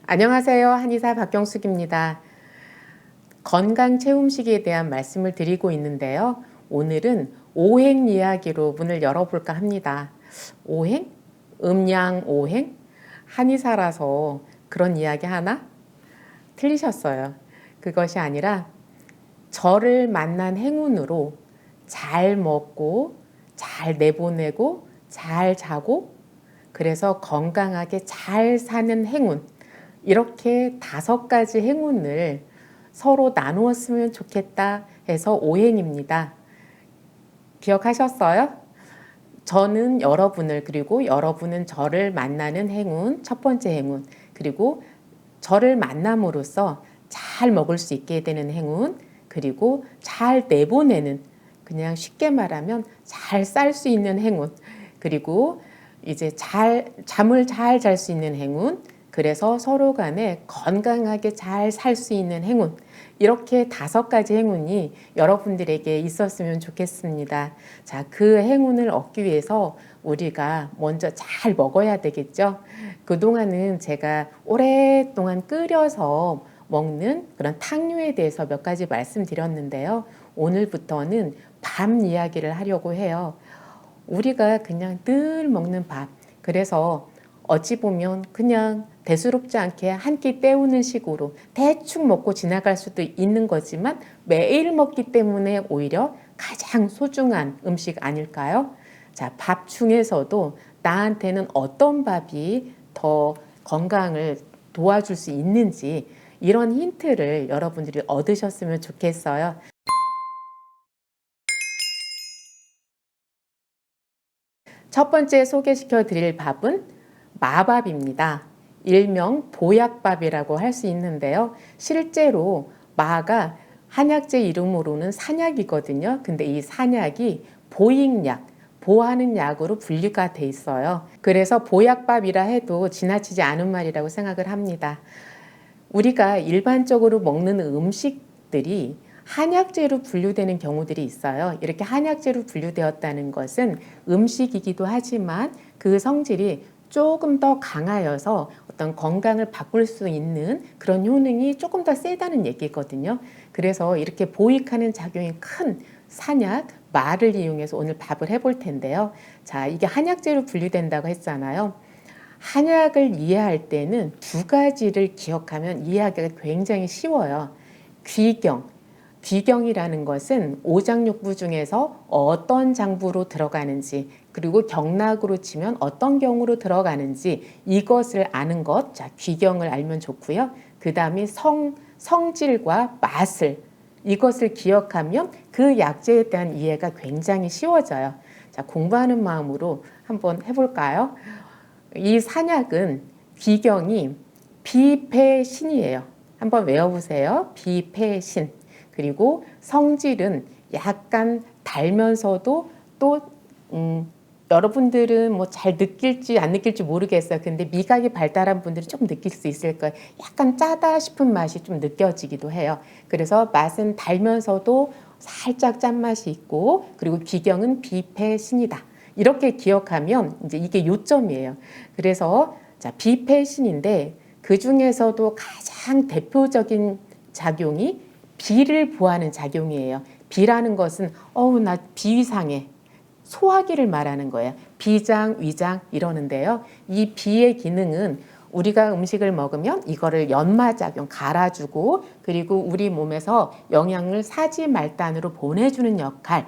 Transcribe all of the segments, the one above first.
안녕하세요. 한의사 박경숙입니다. 건강 체험식에 대한 말씀을 드리고 있는데요. 오늘은 오행 이야기로 문을 열어볼까 합니다. 오행? 음양 오행? 한의사라서 그런 이야기 하나? 틀리셨어요. 그것이 아니라 저를 만난 행운으로 잘 먹고 잘 내보내고 잘 자고 그래서 건강하게 잘 사는 행운, 이렇게 5가지 행운을 서로 나누었으면 좋겠다 해서 오행입니다. 기억하셨어요? 저는 여러분을, 그리고 여러분은 저를 만나는 행운, 첫 번째 행운, 그리고 저를 만남으로써 잘 먹을 수 있게 되는 행운, 그리고 잘 내보내는, 그냥 쉽게 말하면 잘 쌀 수 있는 행운, 그리고 이제 잠을 잘 잘 수 있는 행운, 그래서 서로 간에 건강하게 잘 살 수 있는 행운, 이렇게 5가지 행운이 여러분들에게 있었으면 좋겠습니다. 자, 그 행운을 얻기 위해서 우리가 먼저 잘 먹어야 되겠죠. 그동안은 제가 오랫동안 끓여서 먹는 그런 탕류에 대해서 몇 가지 말씀드렸는데요. 오늘부터는 밥 이야기를 하려고 해요. 우리가 그냥 늘 먹는 밥. 그래서 어찌 보면 그냥 대수롭지 않게 한 끼 때우는 식으로 대충 먹고 지나갈 수도 있는 거지만 매일 먹기 때문에 오히려 가장 소중한 음식 아닐까요? 자, 밥 중에서도 나한테는 어떤 밥이 더 건강을 도와줄 수 있는지 이런 힌트를 여러분들이 얻으셨으면 좋겠어요. 첫 번째 소개시켜 드릴 밥은 마밥입니다. 일명 보약밥이라고 할 수 있는데요. 실제로 마가 한약재 이름으로는 산약이거든요. 근데 이 산약이 보익약, 보하는 약으로 분류가 돼 있어요. 그래서 보약밥이라 해도 지나치지 않은 말이라고 생각을 합니다. 우리가 일반적으로 먹는 음식들이 한약재로 분류되는 경우들이 있어요. 이렇게 한약재로 분류되었다는 것은 음식이기도 하지만 그 성질이 조금 더 강하여서 어떤 건강을 바꿀 수 있는 그런 효능이 조금 더 세다는 얘기거든요. 그래서 이렇게 보익하는 작용이 큰 산약, 마를 이용해서 오늘 밥을 해볼 텐데요. 자, 이게 한약재로 분류된다고 했잖아요. 한약을 이해할 때는 2가지를 기억하면 이해하기가 굉장히 쉬워요. 귀경. 귀경이라는 것은 오장육부 중에서 어떤 장부로 들어가는지, 그리고 경락으로 치면 어떤 경우로 들어가는지 이것을 아는 것, 자, 귀경을 알면 좋고요. 그 다음에 성질과 맛을, 이것을 기억하면 그 약재에 대한 이해가 굉장히 쉬워져요. 자, 공부하는 마음으로 한번 해볼까요? 이 산약은 귀경이 비패신이에요. 한번 외워보세요. 비패신. 그리고 성질은 약간 달면서도 또 여러분들은 뭐 잘 느낄지 안 느낄지 모르겠어요. 근데 미각이 발달한 분들은 좀 느낄 수 있을 거예요. 약간 짜다 싶은 맛이 좀 느껴지기도 해요. 그래서 맛은 달면서도 살짝 짠맛이 있고, 그리고 귀경은 비패신이다. 이렇게 기억하면 이제 이게 요점이에요. 그래서 자, 비패신인데 그 중에서도 가장 대표적인 작용이 비를 보하는 작용이에요. 비라는 것은 나 비위상해, 소화기를 말하는 거예요. 비장, 위장 이러는데요. 이 비의 기능은 우리가 음식을 먹으면 이거를 연마작용, 갈아주고, 그리고 우리 몸에서 영양을 사지말단으로 보내주는 역할,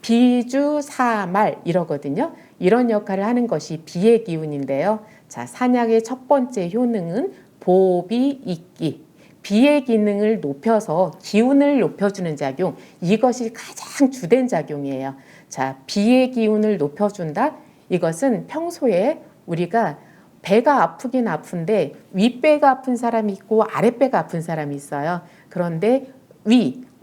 비주사말 이러거든요. 이런 역할을 하는 것이 비의 기운인데요. 자, 산약의 첫 번째 효능은 보비익기. 비의 기능을 높여서 기운을 높여주는 작용, 이것이 가장 주된 작용이에요. 자, 비의 기운을 높여준다? 이것은 평소에 우리가 배가 아프긴 아픈데 윗배가 아픈 사람이 있고 아랫배가 아픈 사람이 있어요. 그런데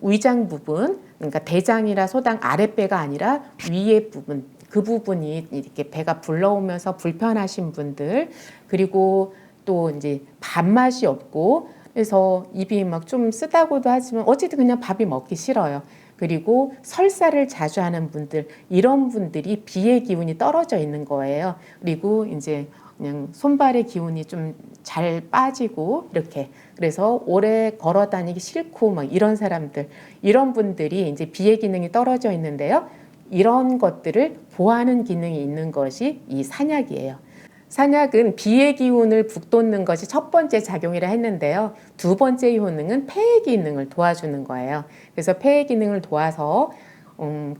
위장 부분, 그러니까 대장이라 소당 아랫배가 아니라 위의 부분, 그 부분이 이렇게 배가 불러오면서 불편하신 분들, 그리고 또 이제 밥맛이 없고 그래서 입이 막 좀 쓰다고도 하지만 어쨌든 그냥 밥이 먹기 싫어요. 그리고 설사를 자주 하는 분들, 이런 분들이 비의 기운이 떨어져 있는 거예요. 그리고 이제 그냥 손발의 기운이 좀 잘 빠지고 이렇게 그래서 오래 걸어 다니기 싫고 막 이런 사람들 이런 분들이 이제 비의 기능이 떨어져 있는데요. 이런 것들을 보하는 기능이 있는 것이 이 산약이에요. 산약은 비의 기운을 북돋는 것이 첫 번째 작용이라 했는데요. 두 번째 효능은 폐의 기능을 도와주는 거예요. 그래서 폐의 기능을 도와서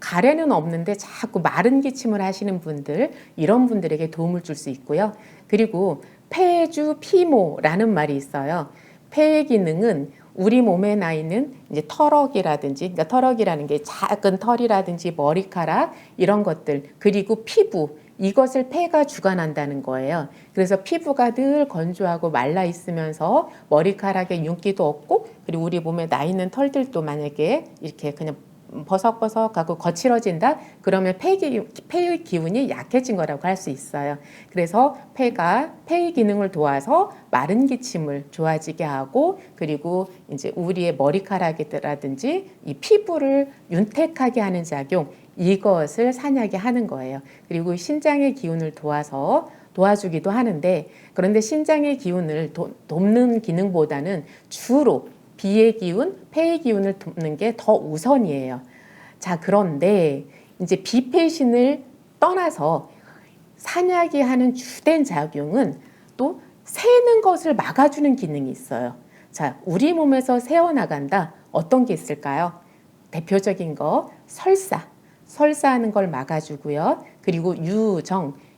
가래는 없는데 자꾸 마른 기침을 하시는 분들 이런 분들에게 도움을 줄 수 있고요. 그리고 폐주 피모라는 말이 있어요. 폐의 기능은 우리 몸에 나 있는 이제 털럭이라든지, 그러니까 털럭이라는 게 작은 털이라든지 머리카락 이런 것들 그리고 피부 이것을 폐가 주관한다는 거예요. 그래서 피부가 늘 건조하고 말라 있으면서 머리카락에 윤기도 없고 그리고 우리 몸에 나 있는 털들도 만약에 이렇게 그냥 버석버석하고 거칠어진다? 그러면 폐의 기운이 약해진 거라고 할 수 있어요. 그래서 폐가 폐의 기능을 도와서 마른 기침을 좋아지게 하고 그리고 이제 우리의 머리카락이라든지 이 피부를 윤택하게 하는 작용 이것을 산약이 하는 거예요. 그리고 신장의 기운을 도와주기도 하는데 그런데 신장의 기운을 돕는 기능보다는 주로 비의 기운, 폐의 기운을 돕는 게 더 우선이에요. 자, 그런데 이제 비폐신을 떠나서 산약이 하는 주된 작용은 또 새는 것을 막아주는 기능이 있어요. 자, 우리 몸에서 새어나간다. 어떤 게 있을까요? 대표적인 거 설사하는 걸 막아주고요. 그리고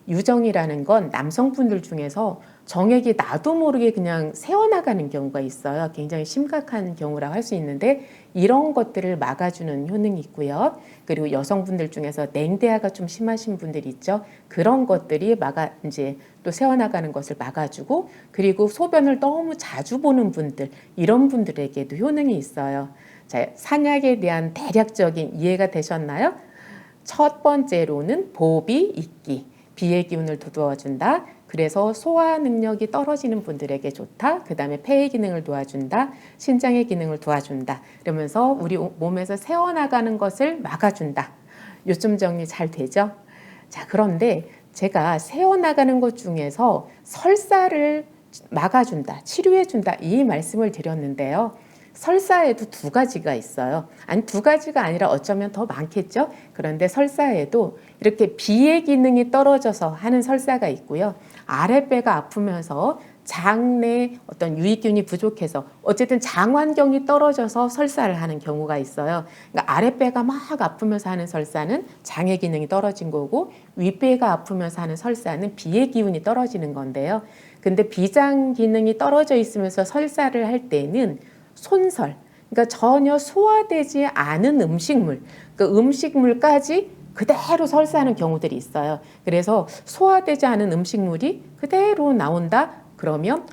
유정이라는 건 남성분들 중에서 정액이 나도 모르게 그냥 새어나가는 경우가 있어요. 굉장히 심각한 경우라고 할 수 있는데 이런 것들을 막아주는 효능이 있고요. 그리고 여성분들 중에서 냉대화가 좀 심하신 분들이 있죠. 그런 것들이 이제 또 새어나가는 것을 막아주고 그리고 소변을 너무 자주 보는 분들 이런 분들에게도 효능이 있어요. 자, 산약에 대한 대략적인 이해가 되셨나요? 첫 번째로는 보비 있기, 비의 기운을 도와준다. 그래서 소화 능력이 떨어지는 분들에게 좋다. 그 다음에 폐의 기능을 도와준다. 신장의 기능을 도와준다. 그러면서 우리 몸에서 새어나가는 것을 막아준다. 요점 정리 잘 되죠? 자, 그런데 제가 새어나가는 것 중에서 설사를 막아준다, 치료해준다 이 말씀을 드렸는데요. 설사에도 두 가지가 있어요. 아니 두 가지가 아니라 어쩌면 더 많겠죠. 그런데 설사에도 이렇게 비의 기능이 떨어져서 하는 설사가 있고요. 아랫배가 아프면서 장내 어떤 유익균이 부족해서 어쨌든 장 환경이 떨어져서 설사를 하는 경우가 있어요. 그러니까 아랫배가 막 아프면서 하는 설사는 장의 기능이 떨어진 거고 윗배가 아프면서 하는 설사는 비의 기운이 떨어지는 건데요. 근데 비장 기능이 떨어져 있으면서 설사를 할 때는 손설, 그러니까 전혀 소화되지 않은 음식물, 그 음식물까지 그대로 설사하는 경우들이 있어요. 그래서 소화되지 않은 음식물이 그대로 나온다? 그러면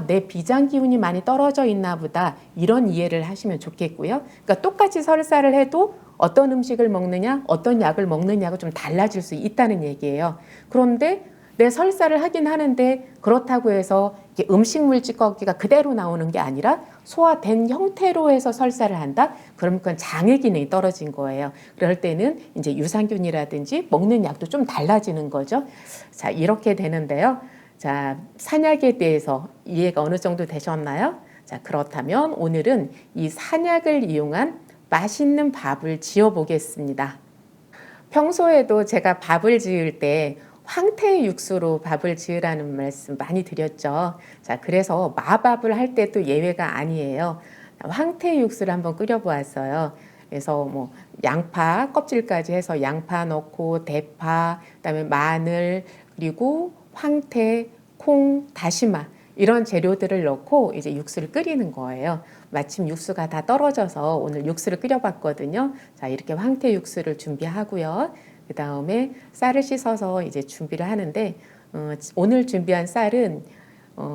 내 비장 기운이 많이 떨어져 있나 보다 이런 이해를 하시면 좋겠고요. 그러니까 똑같이 설사를 해도 어떤 음식을 먹느냐, 어떤 약을 먹느냐가 좀 달라질 수 있다는 얘기예요. 그런데 내 설사를 하긴 하는데 그렇다고 해서 음식물 찌꺼기가 그대로 나오는 게 아니라 소화된 형태로 해서 설사를 한다? 그럼 그건 장의 기능이 떨어진 거예요. 그럴 때는 이제 유산균이라든지 먹는 약도 좀 달라지는 거죠. 자, 이렇게 되는데요. 자, 산약에 대해서 이해가 어느 정도 되셨나요? 자, 그렇다면 오늘은 이 산약을 이용한 맛있는 밥을 지어 보겠습니다. 평소에도 제가 밥을 지을 때 황태 육수로 밥을 지으라는 말씀 많이 드렸죠. 자, 그래서 마밥을 할 때도 예외가 아니에요. 황태 육수를 한번 끓여 보았어요. 그래서 뭐 양파 껍질까지 해서 양파 넣고 대파, 그다음에 마늘, 그리고 황태, 콩, 다시마 이런 재료들을 넣고 이제 육수를 끓이는 거예요. 마침 육수가 다 떨어져서 오늘 육수를 끓여봤거든요. 자, 이렇게 황태 육수를 준비하고요. 그 다음에 쌀을 씻어서 이제 준비를 하는데 오늘 준비한 쌀은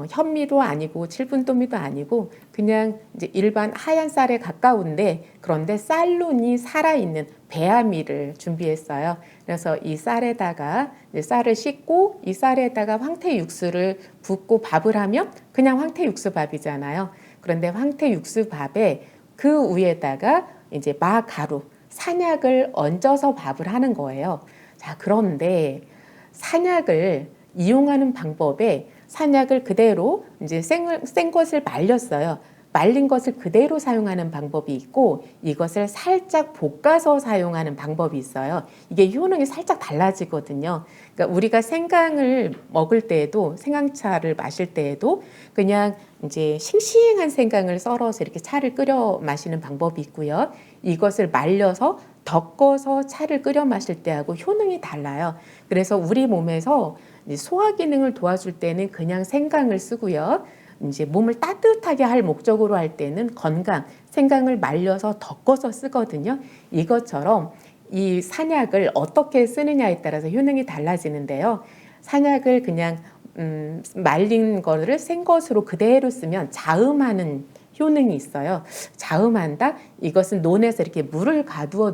현미도 아니고 칠분도미도 아니고 그냥 이제 일반 하얀 쌀에 가까운데 그런데 쌀론이 살아있는 배아미를 준비했어요. 그래서 이 쌀에다가 이제 쌀을 씻고 이 쌀에다가 황태 육수를 붓고 밥을 하면 그냥 황태 육수 밥이잖아요. 그런데 황태 육수 밥에 그 위에다가 이제 마가루 산약을 얹어서 밥을 하는 거예요. 자, 그런데 산약을 이용하는 방법에 산약을 그대로 이제 센 것을 말렸어요. 말린 것을 그대로 사용하는 방법이 있고 이것을 살짝 볶아서 사용하는 방법이 있어요. 이게 효능이 살짝 달라지거든요. 그러니까 우리가 생강을 먹을 때에도 생강차를 마실 때에도 그냥 이제 싱싱한 생강을 썰어서 이렇게 차를 끓여 마시는 방법이 있고요. 이것을 말려서 덮어서 차를 끓여 마실 때하고 효능이 달라요. 그래서 우리 몸에서 소화 기능을 도와줄 때는 그냥 생강을 쓰고요. 이제 몸을 따뜻하게 할 목적으로 할 때는 건강, 생강을 말려서 덮어서 쓰거든요. 이것처럼 이 산약을 어떻게 쓰느냐에 따라서 효능이 달라지는데요. 산약을 그냥 말린 거를 센 것으로 그대로 쓰면 자음하는 효능이 있어요. 자음한다? 이것은 논에서 이렇게 물을 가두어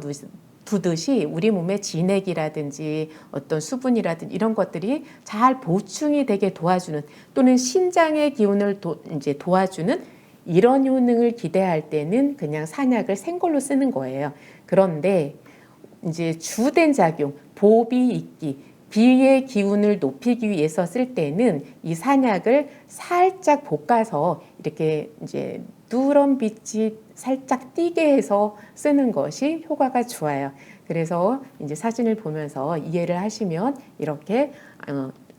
두듯이 우리 몸의 진액이라든지 어떤 수분이라든지 이런 것들이 잘 보충이 되게 도와주는 또는 신장의 기운을 이제 도와주는 이런 효능을 기대할 때는 그냥 산약을 센 걸로 쓰는 거예요. 그런데 이제 주된 작용, 보비 있기, 비의 기운을 높이기 위해서 쓸 때는 이 산약을 살짝 볶아서 이렇게 이제 누런 빛이 살짝 띄게 해서 쓰는 것이 효과가 좋아요. 그래서 이제 사진을 보면서 이해를 하시면 이렇게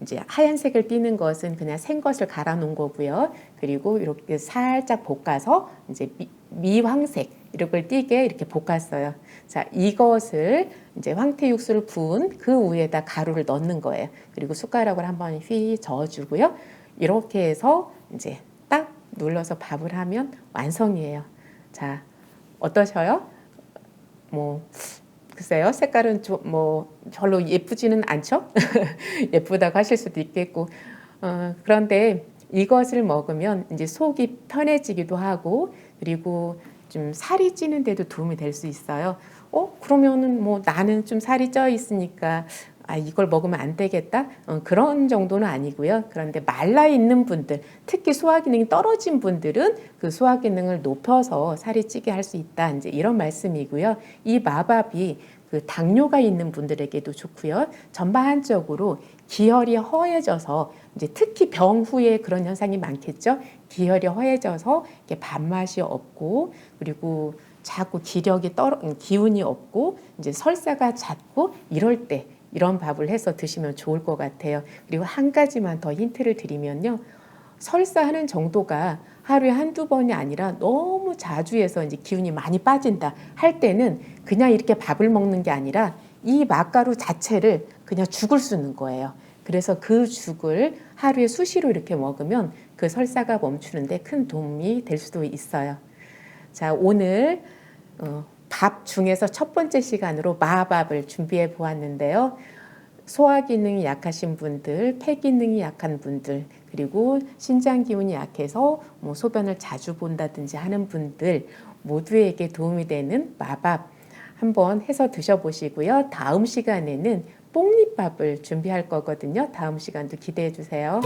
이제 하얀색을 띄는 것은 그냥 생 것을 갈아 놓은 거고요. 그리고 이렇게 살짝 볶아서 이제 미황색 이런 걸 띄게 이렇게 볶았어요. 자, 이것을 이제 황태 육수를 부은 그 위에다 가루를 넣는 거예요. 그리고 숟가락으로 한번 휘 저어주고요. 이렇게 해서 이제 딱 눌러서 밥을 하면 완성이에요. 자, 어떠셔요? 뭐 글쎄요, 색깔은 뭐 별로 예쁘지는 않죠? 예쁘다고 하실 수도 있겠고, 그런데 이것을 먹으면 이제 속이 편해지기도 하고, 그리고 좀 살이 찌는 데도 도움이 될 수 있어요. 그러면은 뭐 나는 좀 살이 쪄 있으니까 이걸 먹으면 안 되겠다? 그런 정도는 아니고요. 그런데 말라 있는 분들, 특히 소화 기능이 떨어진 분들은 그 소화 기능을 높여서 살이 찌게 할 수 있다. 이제 이런 말씀이고요. 이 마밥이 그 당뇨가 있는 분들에게도 좋고요. 전반적으로 기혈이 허해져서 이제 특히 병 후에 그런 현상이 많겠죠. 기혈이 허해져서 이렇게 밥맛이 없고 그리고 자꾸 기운이 없고 이제 설사가 잦고 이럴 때 이런 밥을 해서 드시면 좋을 것 같아요. 그리고 한 가지만 더 힌트를 드리면요. 설사하는 정도가 하루에 한두 번이 아니라 너무 자주 해서 이제 기운이 많이 빠진다 할 때는 그냥 이렇게 밥을 먹는 게 아니라 이 맛가루 자체를 그냥 죽을 쓰는 거예요. 그래서 그 죽을 하루에 수시로 이렇게 먹으면 그 설사가 멈추는데 큰 도움이 될 수도 있어요. 자, 오늘 밥 중에서 첫 번째 시간으로 마밥을 준비해 보았는데요. 소화 기능이 약하신 분들, 폐 기능이 약한 분들, 그리고 신장 기운이 약해서 뭐 소변을 자주 본다든지 하는 분들 모두에게 도움이 되는 마밥 한번 해서 드셔보시고요. 다음 시간에는 뽕잎밥을 준비할 거거든요. 다음 시간도 기대해 주세요.